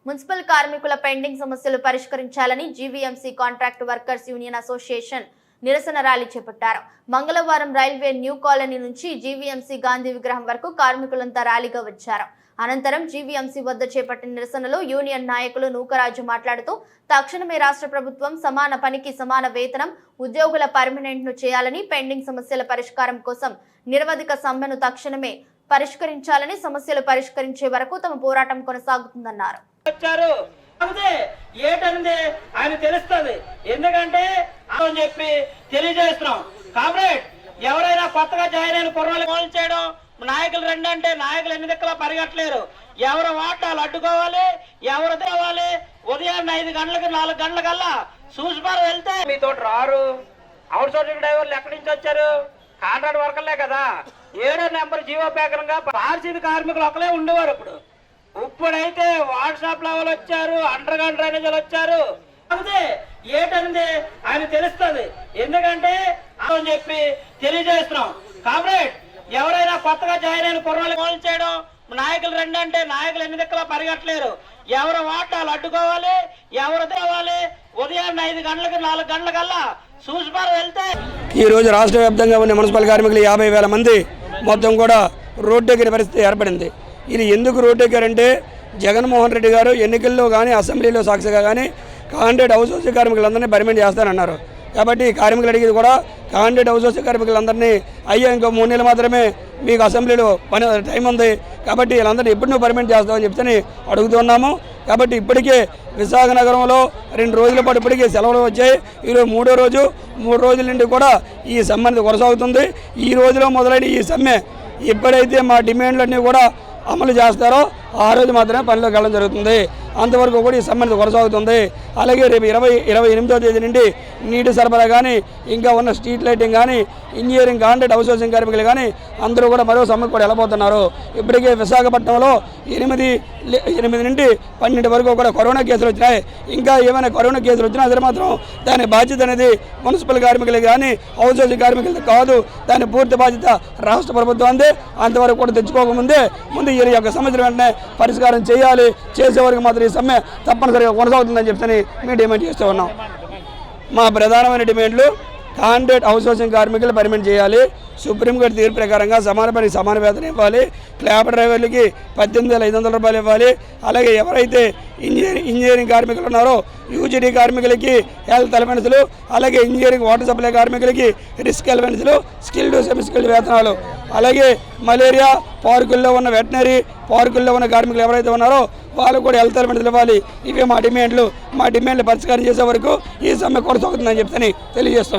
Municipal కార్మికుల pending సమస్యలు పరిష్కరించాలని GVMC contract workers union association నిరసన ర్యాలీ చేపట్టారు. మంగళవారం రైల్వే న్యూ కాలనీ నుంచి జీవీఎంసీ గాంధీ విగ్రహం వరకు కార్మికులంతా ర్యాలీగా వచ్చారు. అనంతరం జీవీఎంసీ వద్ద చేపట్టిన నిరసనలో యూనియన్ నాయకులు నూకరాజు మాట్లాడుతూ తక్షణమే రాష్ట్ర ప్రభుత్వం సమాన పనికి సమాన వేతనం, ఉద్యోగుల పర్మనెంట్ ను చేయాలని, పెండింగ్ సమస్యల పరిష్కారం కోసం నిరవధిక సమ్మెను తక్షణమే పరిష్కరించాలని, సమస్యలు పరిష్కరించే వరకు తమ పోరాటం కొనసాగుతుందన్నారు. ఆయన తెలుస్తుంది, ఎందుకంటే చెప్పి తెలియజేస్తున్నాం. కామ్రేడ్, ఎవరైనా కొత్తగా జాయిన్ అయిన కుర్రాలు మోసం చేయడం, నాయకులు రండి అంటే నాయకులు ఎన్ని దిక్కులా పరిగెట్టలేరు. ఎవరు వాటాలు అడ్డుకోవాలి, ఎవరు తేవాలి. ఉదయాన్నే 5 గంటలకి 4 గంటల కల్లా చూసిపారు వెళ్తే మీతో రారు. అవుట్ సోర్సింగ్ డ్రైవర్లు ఎక్కడి నుంచి వచ్చారు? కాంట్రాక్ట్ వర్కర్లే కదా. 7వ నెంబర్ జీవో పేకరంగా పారిశుద్ధ కార్మికులు ఒకలే ఉండేవారు. ఇప్పుడైతే వాట్సాప్ లెవెల్ వచ్చారు, అండర్ గ్రౌండ్ డ్రైనేజీలు వచ్చారు. ఆయన తెలుస్తుంది, ఎందుకంటే చెప్పి తెలియజేస్తున్నాం. కామ్రేడ్, ఎవరైనా కొత్తగా జాయిన్ అయిన కుర్రాలు మోసం చేయడం, నాయకులు రండి అంటే నాయకులు ఎన్ని దిక్కులా పరిగెట్టలేరు. ఎవరు వాటాలు అడ్డుకోవాలి, ఎవరు తేవాలి. ఉదయాన్నే 5 గంటలకి 4 గంటల కల్లా చూసిపారు వెళ్తే ఈ రోజు రాష్ట్ర వ్యాప్తంగా ఉన్న మున్సిపల్ కార్మికులు 50,000 మంది మొత్తం కూడా రోడ్డెక్కిన పరిస్థితి ఏర్పడింది. ఇది ఎందుకు రోడ్డెక్కారంటే, జగన్మోహన్ రెడ్డి గారు ఎన్నికల్లో కానీ అసెంబ్లీలో సాక్షిగా కానీ కాంట్రాక్ట్ హౌస్ కార్మికులందరినీ పర్మిట్ చేస్తానన్నారు. కాబట్టి కార్మికులు అడిగేది కూడా కాంట్రాక్ట్ హౌస్ కార్మికులందరినీ అయ్యా ఇంకో 3 నెలలు మాత్రమే మీకు అసెంబ్లీలో టైం ఉంది, కాబట్టి వీళ్ళందరినీ ఎప్పుడు నువ్వు పర్మిట్ చేస్తావని చెప్తే అడుగుతున్నాము. కాబట్టి ఇప్పటికే విశాఖ నగరంలో 2 రోజుల పాటు ఇప్పటికే సెలవులు వచ్చాయి. ఈరోజు 3వ రోజు, 3 రోజుల నుండి కూడా ఈ సమ్మె అనేది కొనసాగుతుంది. ఈ రోజులో మొదలైన ఈ సమ్మె ఎప్పుడైతే మా డిమాండ్లన్నీ కూడా అమలు చేస్తారో ఆ రోజు మాత్రమే పనిలోకి వెళ్ళడం జరుగుతుంది. అంతవరకు కూడా ఈ సమ్మె కొనసాగుతుంది. అలాగే రేపు 28వ తేదీ నుండి నీటి సరఫరా కానీ, ఇంకా ఉన్న స్ట్రీట్ లైటింగ్ కానీ, ఇంజనీరింగ్ కాంట్రాక్ట్ హౌస్ కార్మికులు కానీ అందరూ కూడా మరో సమ్మెకు కూడా వెళ్ళబోతున్నారు. ఇప్పటికే విశాఖపట్నంలో 8 నుండి 12 వరకు కూడా కరోనా కేసులు వచ్చినాయి. ఇంకా ఏమైనా కరోనా కేసులు వచ్చినా సరే మాత్రం దాని బాధ్యత అనేది మున్సిపల్ కార్మికులకి కానీ హౌస్ కార్మికులకి కాదు. దాని పూర్తి బాధ్యత రాష్ట్ర ప్రభుత్వం అందే. అంతవరకు కూడా తెచ్చుకోకముందే ముందు ఈ యొక్క సమస్యలు వెంటనే పరిష్కారం చేయాలి. చేసేవరకు మాత్రం ఈ సమ్మె తప్పనిసరిగా కొనసాగుతుందని చెప్పని మేము డిమాండ్ చేస్తూ ఉన్నాం. మా ప్రధానమైన డిమాండ్లు కాంట్రాక్ట్ హౌస్ కార్మికులు పర్మనెంట్ చేయాలి. సుప్రీంకోర్టు తీర్పు ప్రకారంగా సమాన పనికి సమాన వేతనం ఇవ్వాలి. క్లాబ్ డ్రైవర్లకి 18,500 రూపాయలు ఇవ్వాలి. అలాగే ఎవరైతే ఇంజనీరింగ్ కార్మికులు ఉన్నారో యూజీడీ కార్మికులకి హెల్త్ అలవెన్స్లు, అలాగే ఇంజనీరింగ్ వాటర్ సప్లై కార్మికులకి రిస్క్ అలవెన్స్లు, స్కిల్డ్ సెమీ స్కిల్డ్ వేతనాలు, అలాగే మలేరియా పార్కుల్లో ఉన్న వెటనరీ పార్కుల్లో ఉన్న కార్మికులు ఎవరైతే ఉన్నారో వాళ్ళు కూడా హెల్త్ అలవెన్స్లు ఇవ్వాలి. ఇవే మా డిమాండ్లు. మా డిమాండ్లు పరిష్కారం చేసే వరకు ఈ సమ్మె కొనసాగుతుందని చెప్తే తెలియజేస్తాం.